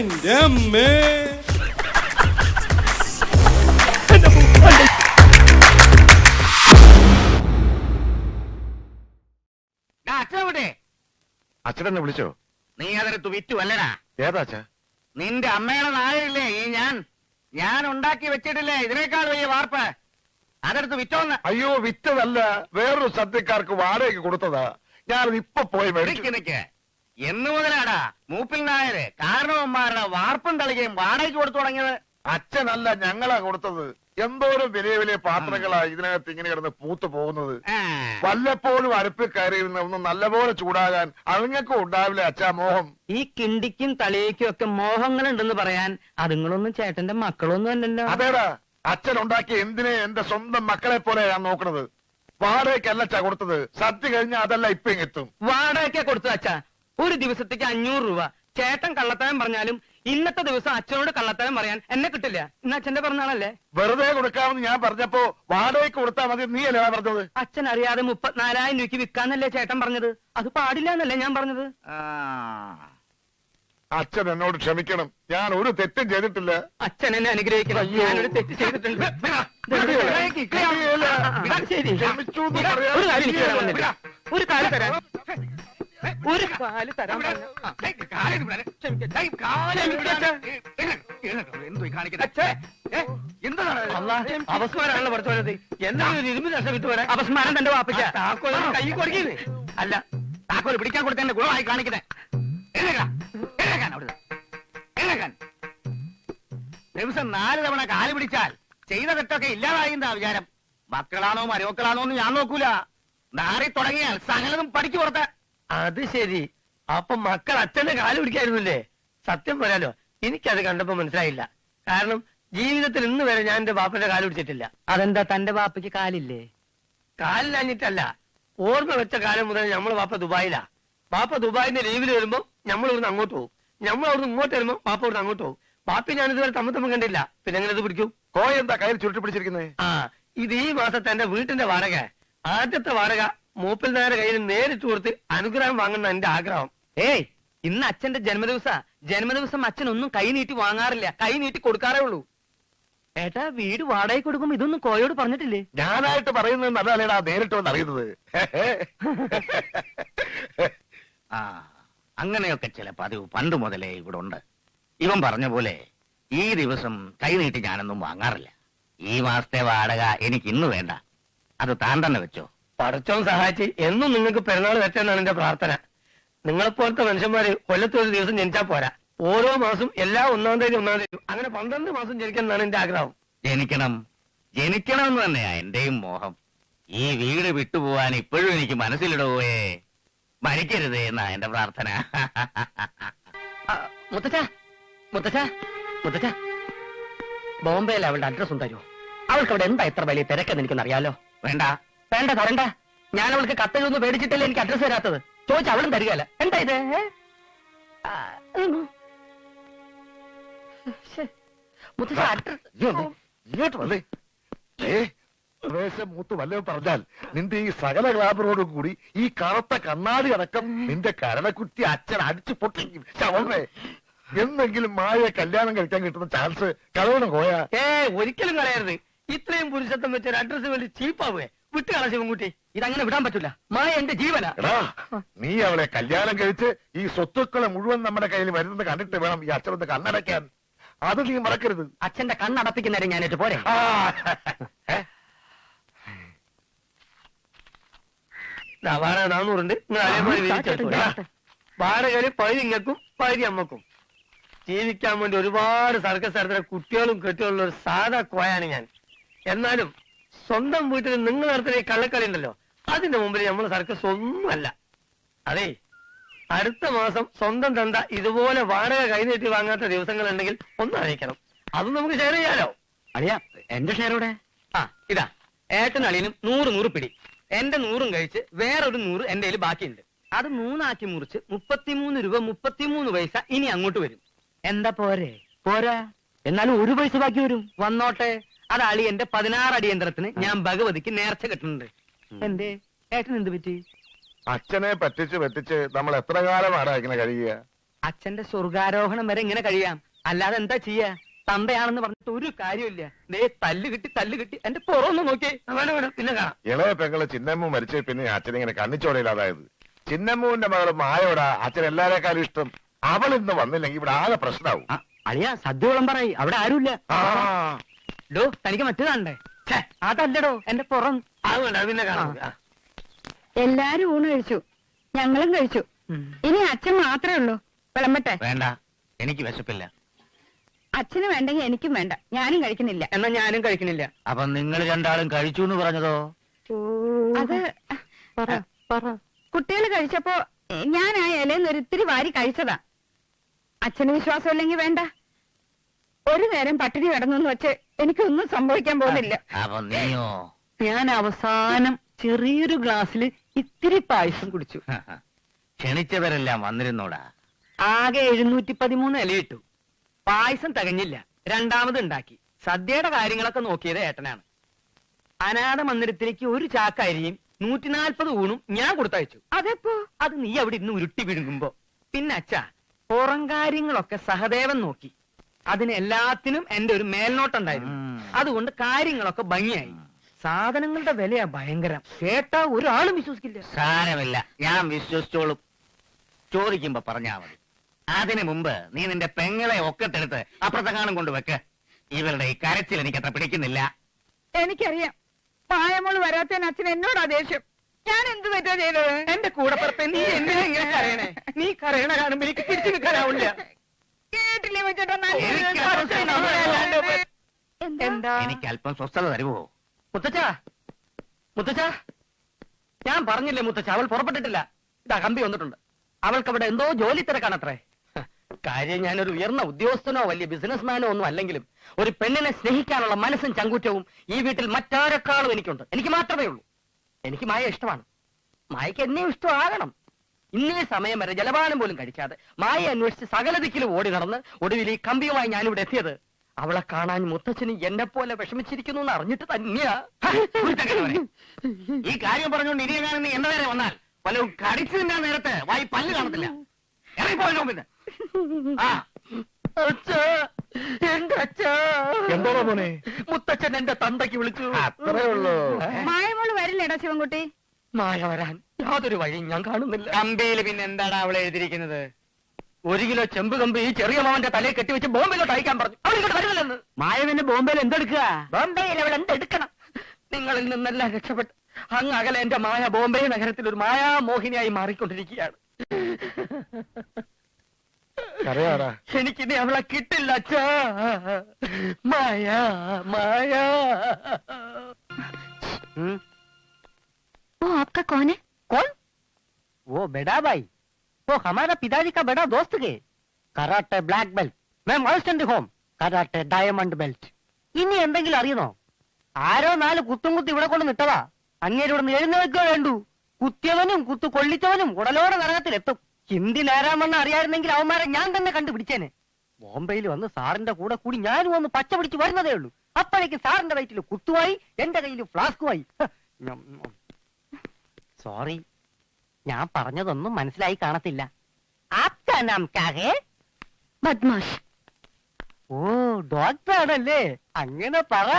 എന്റെ അമ്മേ. അച്ഛനെന്നെ വിളിച്ചോ? നീ അതെടുത്ത് വിറ്റു അല്ലടാ? ഏതാ അച്ഛ? നിന്റെ അമ്മയുടെ നായരില്ലേ ഈ ഞാൻ ഉണ്ടാക്കി വെച്ചിട്ടില്ലേ ഇതിനേക്കാൾ വലിയ വാർപ്പ്, അതെടുത്ത് വിറ്റോന്ന്. അയ്യോ, വിറ്റതല്ല, വേറൊരു സദ്യക്കാർക്ക് വാടകയ്ക്ക് കൊടുത്തതാ. ഞാനത് ഇപ്പൊ പോയി നിക്ക് എന്ന് മുതലാടാ മൂപ്പിൽ നായര് കാരണവന്മാരുടെ വാർപ്പും തളികയും വാടകയ്ക്ക് കൊടുത്തു തുടങ്ങിയത്? അച്ഛനല്ല, ഞങ്ങളാ കൊടുത്തത്. എന്തോരം വലിയ വലിയ പാത്രങ്ങളാ ഇതിനകത്ത് ഇങ്ങനെ കിടന്ന് പൂത്തു പോകുന്നത്. വല്ലപ്പോഴും അടുപ്പിൽ കയറിയിരുന്ന ഒന്ന് നല്ലപോലെ ചൂടാകാൻ അതുങ്ങൾക്കും ഉണ്ടാവില്ല അച്ഛാ മോഹം. ഈ കിണ്ടിക്കും തളിയേക്കും ഒക്കെ മോഹങ്ങളുണ്ടെന്ന് പറയാൻ അതുങ്ങളൊന്നും ചേട്ടന്റെ മക്കളൊന്നും അല്ലല്ലോ. അതേടാ, അച്ഛൻ ഉണ്ടാക്കിയ എന്തിനെ എന്റെ സ്വന്തം മക്കളെ പോലെ ഞാൻ നോക്കണത്. വാടകയ്ക്കല്ല അച്ഛാ കൊടുത്തത്. സദ്യ കഴിഞ്ഞാൽ അതല്ല ഇപ്പൊ എത്തും. വാടകയ്ക്കാ കൊടുത്തത് അച്ഛാ. ഒരു ദിവസത്തേക്ക് 500 രൂപ. ചേട്ടൻ കള്ളത്തരം പറഞ്ഞാലും ഇന്നത്തെ ദിവസം അച്ഛനോട് കള്ളത്തരം പറയാൻ എന്നെ കിട്ടില്ല. ഇന്ന് അച്ഛന്റെ പിറന്നാളല്ലേ? വെറുതെ കൊടുക്കാമെന്ന് ഞാൻ പറഞ്ഞപ്പോ വാടകയ്ക്ക് കൊടുത്താൽ മതി നീ അല്ലേ പറഞ്ഞത്? അച്ഛൻ അറിയാതെ 34,000 രൂപയ്ക്ക് വിൽക്കാന്നല്ലേ ചേട്ടൻ പറഞ്ഞത്? അത് പാടില്ല എന്നല്ലേ ഞാൻ പറഞ്ഞത്? അച്ഛൻ എന്നോട് ക്ഷമിക്കണം, ഞാൻ ഒരു തെറ്റും ചെയ്തിട്ടില്ല. അച്ഛൻ എന്നെ അനുഗ്രഹിക്കണം. ഞാനൊരു തെറ്റ് ചെയ്തിട്ടുണ്ട്. ശരി, ഒരു കാര്യം എനിക്ക് തരാൻ വന്നില്ല. ഒരു കാര്യം തരാൻ, ഒരു കാല് തരാൻ. അപസ്മാരാണല്ലോ പഠിച്ചോളത്. എന്താണ് ഇരുമ്പ് നഷ്ടം വിട്ടുപോരാ? അപസ്മാരം തന്റെ വാപ്പിച്ച കൈ കൊടുക്കുന്നത് അല്ല, താക്കോൽ പിടിക്കാൻ കൊടുത്തതിന്റെ ഗുണമായി കാണിക്കുന്നേ. ദിവസം 4 തവണ കാല് പിടിച്ചാൽ ചെയ്ത തെറ്റൊക്കെ ഇല്ലാതായിന്നാ വിചാരം. മക്കളാണോ മരുമക്കളാണോ എന്ന് ഞാൻ നോക്കൂല. നാറി തുടങ്ങിയാൽ സകലതും പഠിച്ചു കൊടുത്ത. അത് ശരി. അപ്പൊ മക്കൾ അച്ഛന്റെ കാല് പിടിക്കായിരുന്നില്ലേ? സത്യം പറയാലോ, എനിക്കത് കണ്ടപ്പോ മനസ്സിലായില്ല. കാരണം ജീവിതത്തിൽ ഇന്ന് വരെ ഞാൻ എന്റെ ബാപ്പന്റെ കാല് പിടിച്ചിട്ടില്ല. അതെന്താ, തന്റെ ബാപ്പയ്ക്ക് കാലില്ലേ? കാലില്ലാഞ്ഞിട്ടല്ല, ഓർമ്മ വെച്ച കാലം മുതൽ നമ്മൾ ബാപ്പ ദുബായിലാ. ബാപ്പ ദുബായിന്റെ ലീവിൽ വരുമ്പോ നമ്മൾ ഇവിടുന്ന് അങ്ങോട്ട് പോകും. നമ്മൾ അവിടുന്ന് ഇങ്ങോട്ട് വരുമ്പോ ബാപ്പ ഇവിടുന്ന് അങ്ങോട്ട് പോകും. ബാപ്പി ഞാൻ ഇതുവരെ തമ്മ കണ്ടില്ല. പിന്നെ എങ്ങനെ ഇത് പിടിക്കും? കോയ എന്താ കയ്യിൽ ചുരുട്ടി പിടിച്ചിരിക്കുന്നത്? ഇത് ഈ മാസത്തെ എന്റെ വീട്ടിന്റെ വാടക. ആദ്യത്തെ വാടക മൂപ്പിൽ നായരുടെ കയ്യിൽ നേരിട്ട് കൊടുത്ത് അനുഗ്രഹം വാങ്ങുന്ന എന്റെ ആഗ്രഹം. ഏയ്, ഇന്ന് അച്ഛന്റെ ജന്മദിവസം അച്ഛൻ ഒന്നും കൈ നീട്ടി വാങ്ങാറില്ല, കൈ നീട്ടി കൊടുക്കാറേ ഉള്ളൂ. ഏട്ടാ, വീട് വാടക കൊടുക്കുമ്പോ ഇതൊന്നും കോയോട് പറഞ്ഞിട്ടില്ലേ? ഞാനായിട്ട് പറയുന്നത് നല്ലതല്ലേടാ, നേരിട്ട് വന്ന് അറിയുന്നത്. അങ്ങനെയൊക്കെ ചില പതിവ് പണ്ട് മുതലേ ഇവിടെ ഉണ്ട്. ഇവൻ പറഞ്ഞ പോലെ ഈ ദിവസം കൈ നീട്ടി ഞാനൊന്നും വാങ്ങാറില്ല. ഈ മാസത്തെ വാടക എനിക്ക് ഇന്ന് വേണ്ട, അത് താൻ തന്നെ വെച്ചോ. പടച്ചോൻ സഹായിച്ച് എന്നും നിങ്ങൾക്ക് പെരുന്നാൾ വെച്ചെന്നാണ് എന്റെ പ്രാർത്ഥന. നിങ്ങളെപ്പോലത്തെ മനുഷ്യന്മാര് കൊല്ലത്തൊരു ദിവസം ജനിച്ചാൽ പോരാ. ഓരോ മാസം എല്ലാ 1-ാം തീയതി അങ്ങനെ 12 മാസം ജനിക്കണം എന്റെ ആഗ്രഹം. ജനിക്കണം എന്ന് തന്നെയാ എന്റെയും മോഹം. ഈ വീട് വിട്ടുപോവാൻ ഇപ്പോഴും എനിക്ക് മനസ്സിലിടവേ. മരിക്കരുതേ എന്നാ എന്റെ പ്രാർത്ഥന. മുത്തച്ഛ, ബോംബെയിൽ അവളുടെ അഡ്രസ് തരുമോ? അവൾക്ക് അവിടെ എന്താ എത്ര വലിയ തിരക്കെന്ന് എനിക്കൊന്നറിയാലോ. വേണ്ട തരണ്ട. ഞാൻ അവൾക്ക് കത്തെഴുതൊന്നും പേടിച്ചിട്ടല്ലേ എനിക്ക് അഡ്രസ് തരാത്തത്. ചോദിച്ച അവളും തരികയല്ല. എന്താ ഇത്? മൂത്ത് വല്ലതും പറഞ്ഞാൽ നിന്റെ ഈ സകല ഗ്ലാബറോടും കൂടി ഈ കറുത്ത കണ്ണാടി അടക്കം നിന്റെ കരണക്കുറ്റി അച്ഛൻ അടിച്ചു പൊട്ടിക്കും. ശവമേ, എന്നെങ്കിലും മായയെ കല്യാണം കഴിക്കാൻ കിട്ടുന്ന ചാൻസ് കളയണം കോയ. ഒരിക്കലും കളയരുത്. ഇത്രയും പുരുഷത്വം വെച്ച അഡ്രസ് വേണ്ടി ചീപ്പാവേ. വിട്ടുകള ശിവൻകുട്ടി, ഇതങ്ങനെ വിടാൻ പറ്റൂല. മായ എന്റെ ജീവനാ. നീ അവളെ കല്യാണം കഴിച്ച് ഈ സ്വത്തുക്കളെ മുഴുവൻ നമ്മുടെ കയ്യിൽ വരുന്നത് കണ്ടിട്ട് വേണം ഈ അച്ഛനൊന്ന് കണ്ണടയ്ക്കാൻ. അത് നീ മറക്കരുത്. അച്ഛന്റെ കണ്ണടപ്പിക്കുന്നേരം ഞാനേറ്റ് പോരെ. വാടക 400 നിങ്ങൾ അതേപോലെ വാടകയില് പകുതി ഇങ്ങക്കും പകുതി അമ്മക്കും. ജീവിക്കാൻ വേണ്ടി ഒരുപാട് സർക്കസ് നടത്തുന്ന കുട്ടികളും കെട്ടിയുള്ള ഒരു സാധാ കോയാണ് ഞാൻ. എന്നാലും സ്വന്തം വീട്ടിൽ നിങ്ങൾ നടത്തുന്ന ഈ കള്ളക്കളി ഉണ്ടല്ലോ, അതിന്റെ മുമ്പിൽ നമ്മൾ സർക്കസ് ഒന്നുമല്ല. അതെ, അടുത്ത മാസം സ്വന്തം തന്ത ഇതുപോലെ വാടക കൈനീട്ടി വാങ്ങാത്ത ദിവസങ്ങളുണ്ടെങ്കിൽ ഒന്ന് അറിയിക്കണം. അത് നമുക്ക് ഷെയർ ചെയ്യാലോ. അറിയാ, എന്റെ ഷെയറോടെ ഇതാ ഏട്ടൻ അളിയനും 100 പിടി. എന്റെ 100 കഴിച്ച് വേറൊരു 100 എന്റെ കയ്യിൽ ബാക്കിയുണ്ട്. അത് 3 ആക്കി മുറിച്ച് 33 രൂപ 33 പൈസ ഇനി അങ്ങോട്ട് വരും. എന്താ പോരെ? പോരാ, എന്നാലും 1 പൈസ ബാക്കി വരും. വന്നോട്ടെ. അത് അളിയന്റെ 16 അടിയന്തരത്തിന് ഞാൻ ഭഗവതിക്ക് നേർച്ച കെട്ടുന്നുണ്ട്. എന്തേ ഏട്ടൻ എന്ത് പറ്റി? അച്ഛനെ പറ്റിച്ച് നമ്മൾ എത്ര കാലമാണ് ഇങ്ങനെ കഴിയുക? അച്ഛന്റെ സ്വർഗാരോഹണം വരെ ഇങ്ങനെ കഴിയാം. അല്ലാതെ എന്താ ചെയ്യാ? തന്തയാണെന്ന് പറഞ്ഞിട്ട് ഒരു കാര്യമില്ല. ദേ തല്ല് കിട്ടി എന്റെ പുറമൊന്ന് നോക്കിയേ. വേണം പിന്നെ കാണാം. ഇളയ പെങ്ങള് ചിന്നമ്മ മരിച്ച പിന്നെ അച്ഛൻ ഇങ്ങനെ കണ്ണിച്ചോടയില്ലാതായത്. ചിന്നമ്മുവിന്റെ മകള് മായോടാ അച്ഛൻ എല്ലാരേക്കാളും ഇഷ്ടം. അവൾ ഇന്ന് വന്നില്ലെങ്കിൽ ഇവിടെ ആകെ പ്രശ്നമാവും. അളിയാ സദ്യ വിളമ്പറായി, അവിടെ ആരുമില്ല. ആ ഡോ തനിക്ക് മറ്റേതാണ്ടേ? അതല്ലടോ എന്റെ പുറം. അത് വേണ്ട പിന്നെ കാണാം. എല്ലാരും ഊണ് കഴിച്ചു, ഞങ്ങളും കഴിച്ചു. ഇനി അച്ഛൻ മാത്രമേ ഉള്ളൂ. വിളമ്പട്ടെ? വേണ്ട, എനിക്ക് വിശപ്പില്ല. അച്ഛന് വേണ്ടെങ്കിൽ എനിക്കും വേണ്ട, ഞാനും കഴിക്കുന്നില്ല. എന്നാ ഞാനും കഴിക്കണില്ല. അപ്പൊ നിങ്ങൾ രണ്ടാളും കഴിച്ചു എന്ന് പറഞ്ഞതോ? അത് കുട്ടികൾ കഴിച്ചപ്പോ ഞാൻ ആ ഇലയിൽ ഒരു ഇത്തിരി വാരി കഴിച്ചതാ. അച്ഛന് വിശ്വാസമില്ലെങ്കിൽ വേണ്ട. ഒരു നേരം പട്ടിണി കിടന്നു വെച്ച് എനിക്കൊന്നും സംഭവിക്കാൻ പോകുന്നില്ല. അപ്പൊ നീയോ? ഞാൻ അവസാനം ചെറിയൊരു ഗ്ലാസ്സിൽ ഇത്തിരി പായസം കുടിച്ചു. ക്ഷണിച്ചവരെല്ലാം വന്നിരുന്നോടാ. ആകെ 713 ഇലയിട്ടു. പായസം തികഞ്ഞില്ല, രണ്ടാമത് ഉണ്ടാക്കി. സദ്യയുടെ കാര്യങ്ങളൊക്കെ നോക്കിയത് ഏട്ടനാണ്. അനാഥ മന്ദിരത്തിലേക്ക് ഒരു ചാക്കരിയും 140 ഊണും ഞാൻ കൊടുത്തയച്ചു. അതെപ്പോ? അത് നീ അവിടെ ഇന്ന് ഉരുട്ടി വിഴുങ്ങുമ്പോ. പിന്നെ അച്ഛാ, പുറം കാര്യങ്ങളൊക്കെ സഹദേവൻ നോക്കി. അതിന് എല്ലാത്തിനും എന്റെ ഒരു മേൽനോട്ടുണ്ടായിരുന്നു. അതുകൊണ്ട് കാര്യങ്ങളൊക്കെ ഭംഗിയായി. സാധനങ്ങളുടെ വിലയാ ഭയങ്കരം. കേട്ടാ ഒരാളും വിശ്വസിക്കില്ല. സാരമില്ല, ഞാൻ വിശ്വസിച്ചോളും. ചോദിക്കുമ്പോ പറഞ്ഞാ മതി. അതിനു മുമ്പ് നീ നിന്റെ പെങ്ങളെ ഒക്കത്തെടുത്ത് അപ്പുറത്തെങ്ങാനും കൊണ്ടുവെക്ക്. ഇവരുടെ ഈ കരച്ചിൽ എനിക്ക് അത്ര പിടിക്കുന്നില്ല. എനിക്കറിയാം, പായമോള് വരാത്തതിന് അച്ഛൻ എന്നോടാ ദേഷ്യം. ഞാൻ എന്ത് പറ്റാ ചെയ്തത്? എന്റെ കൂടെ പുറത്തെ നീ എന്തിനാ ഇങ്ങനെ കരയണേ? നീ കരയണ കാണുമ്പോ എനിക്ക് പിടിച്ചു നിൽക്കാനാവില്ല. കേട്ടില്ലേ വെച്ചേട്ടാ? എന്താ? എനിക്ക് അല്പം സ്വസ്ഥത തരുവോ? മുത്തച്ഛ, ഞാൻ പറഞ്ഞില്ലേ മുത്തച്ഛ, അവൾ പുറപ്പെട്ടിട്ടില്ല. ഇതാ കമ്പി വന്നിട്ടുണ്ട്. അവൾക്ക് അവിടെ എന്തോ ജോലി തിരക്കാണത്രേ. കാര്യം ഞാനൊരു ഉയർന്ന ഉദ്യോഗസ്ഥനോ വലിയ ബിസിനസ്മാനോ ഒന്നും അല്ലെങ്കിലും ഒരു പെണ്ണിനെ സ്നേഹിക്കാനുള്ള മനസ്സും ചങ്കൂറ്റവും ഈ വീട്ടിൽ മറ്റാരെക്കാളും എനിക്കുണ്ട്. എനിക്ക് മാത്രമേ ഉള്ളൂ. എനിക്ക് മായ ഇഷ്ടമാണ്. മായയ്ക്ക് എന്നെയും ഇഷ്ടമാകണം. ഇന്നേ സമയം വരെ ജലപാനം പോലും കഴിക്കാതെ മായ അന്വേഷിച്ച് സകല ദിക്കിലും ഓടി നടന്ന് ഒടുവിൽ ഈ കമ്പിയുമായി ഞാനിവിടെ എത്തിയത് അവളെ കാണാൻ മുത്തച്ഛന് എന്നെ പോലെ വിഷമിച്ചിരിക്കുന്നു എന്ന് അറിഞ്ഞിട്ട് തന്നെയാ. ഈ കാര്യം പറഞ്ഞുകൊണ്ട് ഇനിയെങ്ങാനും നീ എന്റെ നേരെ വന്നാൽ പലരും കടിച്ചു തിന്നാൻ നേരത്ത് വായി പല്ല് കാണത്തില്ല. ഇറങ്ങിപ്പോയോ പിന്നെ? എന്റെ അച്ഛാ, എന്തോടാ മോനെ? മുത്തച്ഛൻ എന്റെ തന്തയ്ക്ക് വിളിച്ചു. അത്രേ ഉള്ളൂ. മായമോള് വരില്ലേടാ ശിവൻകുട്ടി? മായ വരാൻ യാതൊരു വഴിയും ഞാൻ കാണുന്നില്ല. കമ്പിയിൽ പിന്നെ എന്താടാ അവളെ എഴുതിയിരിക്കുന്നത്? 1 കിലോ ചെമ്പ് കമ്പ് ഈ ചെറിയ മാവന്റെ തലയിൽ കെട്ടിവെച്ച് ബോംബെയിലോട്ട് അയക്കാൻ പറഞ്ഞു. അവളിങ്ങോട്ട് വരില്ലെന്ന്. മായ പിന്നെ ബോംബെയിൽ എന്തെടുക്കുക? ബോംബെയിൽ അവൾ എന്തെടുക്കണം? നിങ്ങളിൽ നിന്നെല്ലാം രക്ഷപ്പെട്ട് അങ്ങ് അകലെ എന്റെ മായ ബോംബെ നഗരത്തിൽ ഒരു മായാമോഹിനിയായി മാറിക്കൊണ്ടിരിക്കുകയാണ്. കരയാടാ. എനിക്കിനി അവളെ കിട്ടില്ല അച്ഛാ. മായ മായ. वो आपका कौन है? कौन? वो बेड़ा भाई, वो हमारा पिताजी का बड़ा दोस्त के. कराटे ब्लैक बेल्ट, मैं master home karate diamond belt. ഇനി എന്തെങ്കിലും അറിയണോ? ആരോ 4 കുത്തും കുത്തി ഇവിടെ കൊണ്ട് നിട്ടതാ. അങ്ങേര് ഇവിടെ എഴുന്നേൽക്കുക വേണ്ടു. കുത്തിയവനും കുത്തു കൊള്ളിച്ചവനും ഉടലോടെ നരകത്തിലെത്തും. ഹിന്ദി നേരാമെന്ന് അറിയായിരുന്നെങ്കിൽ അവന്മാരെ ഞാൻ തന്നെ കണ്ടുപിടിച്ചേനെ. ബോംബെയിൽ വന്ന് സാറിന്റെ കൂടെ കൂടി ഞാനും ഒന്ന് പച്ച പിടിച്ച് വരുന്നതേ ഉള്ളൂ. അപ്പോഴേക്ക് സാറിന്റെ വയറ്റിൽ കുത്തുമായി, എന്റെ കയ്യിൽ ഫ്ലാസ്കുമായി. സോറി, ഞാൻ പറഞ്ഞതൊന്നും മനസ്സിലായി കാണത്തില്ല. ആപ്കാ നാം ക്യാ ഹേ? बदमाश. ഓ, ഡോക്ടർ ആണല്ലേ? അങ്ങനെ പറ.